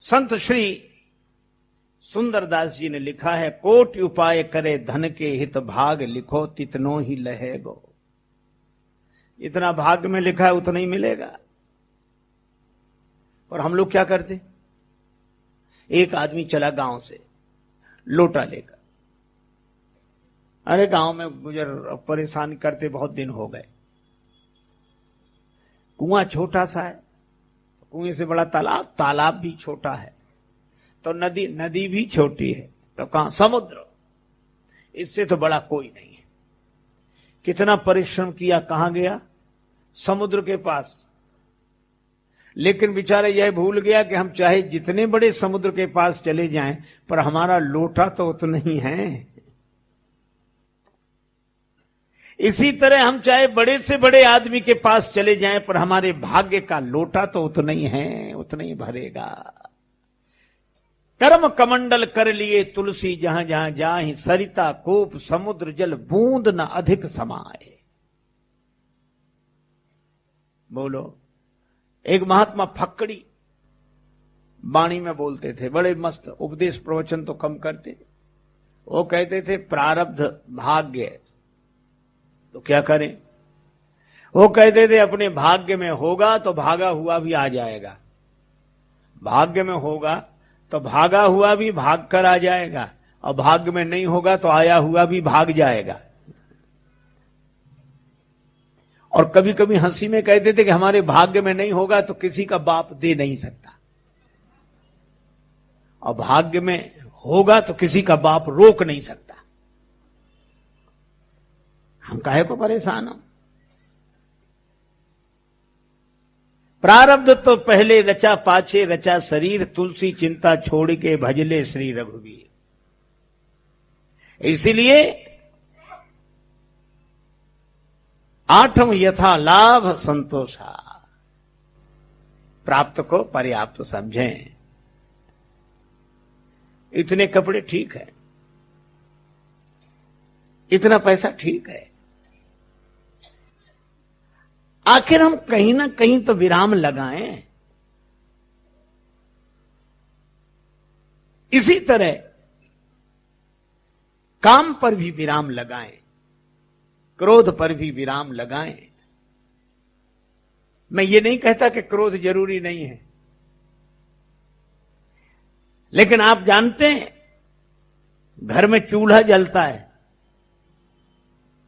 संत श्री सुंदरदास जी ने लिखा है, कोटि उपाय करे धन के हित भाग लिखो तितनो ही लहेगो। इतना भाग में लिखा है उतना ही मिलेगा। और हम लोग क्या करते, एक आदमी चला गांव से लोटा लेकर, अरे गांव में गुजर परेशान करते बहुत दिन हो गए, कुआं छोटा सा है, कुएं से बड़ा तालाब, तालाब भी छोटा है, तो नदी, नदी भी छोटी है, तो कहां समुद्र, इससे तो बड़ा कोई नहीं है। कितना परिश्रम किया, कहां गया, समुद्र के पास। लेकिन बेचारा यह भूल गया कि हम चाहे जितने बड़े समुद्र के पास चले जाएं, पर हमारा लोटा तो उतना ही है। इसी तरह हम चाहे बड़े से बड़े आदमी के पास चले जाएं, पर हमारे भाग्य का लोटा तो उतना ही है, उतना ही भरेगा। कर्म कमंडल कर लिए तुलसी जहां जहां जाहि, सरिता कूप समुद्र जल बूंद न अधिक समाए। बोलो, एक महात्मा फक्कड़ी वाणी में बोलते थे, बड़े मस्त उपदेश प्रवचन तो कम करते। वो कहते थे प्रारब्ध भाग्य, तो क्या करें। वो कहते थे अपने भाग्य में होगा तो भागा हुआ भी आ जाएगा, भाग्य में होगा तो भागा हुआ भी भाग कर आ जाएगा, और भाग्य में नहीं होगा तो आया हुआ भी भाग जाएगा। और कभी कभी हंसी में कहते थे कि हमारे भाग्य में नहीं होगा तो किसी का बाप दे नहीं सकता, और भाग्य में होगा तो किसी का बाप रोक नहीं सकता। हम काहे को परेशान हो। प्रारब्ध तो पहले रचा पाछे रचा शरीर, तुलसी चिंता छोड़ के भजले श्री रघुवीर। इसीलिए आठम यथा लाभ संतोषा, प्राप्त को पर्याप्त समझें। इतने कपड़े ठीक है, इतना पैसा ठीक है, आखिर हम कहीं ना कहीं तो विराम लगाएं। इसी तरह काम पर भी विराम लगाएं, क्रोध पर भी विराम लगाएं। मैं ये नहीं कहता कि क्रोध जरूरी नहीं है, लेकिन आप जानते हैं घर में चूल्हा जलता है,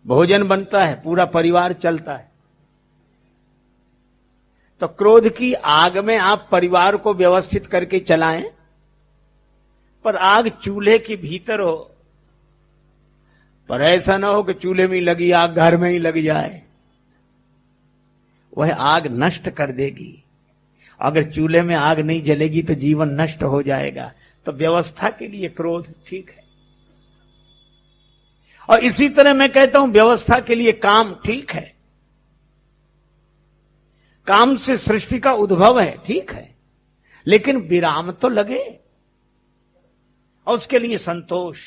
भोजन बनता है, पूरा परिवार चलता है, तो क्रोध की आग में आप परिवार को व्यवस्थित करके चलाएं, पर आग चूल्हे के भीतर हो, पर ऐसा ना हो कि चूल्हे में लगी आग घर में ही लग जाए, वह आग नष्ट कर देगी। अगर चूल्हे में आग नहीं जलेगी तो जीवन नष्ट हो जाएगा। तो व्यवस्था के लिए क्रोध ठीक है, और इसी तरह मैं कहता हूं व्यवस्था के लिए काम ठीक है। काम से सृष्टि का उद्भव है, ठीक है, लेकिन विराम तो लगे, और उसके लिए संतोष।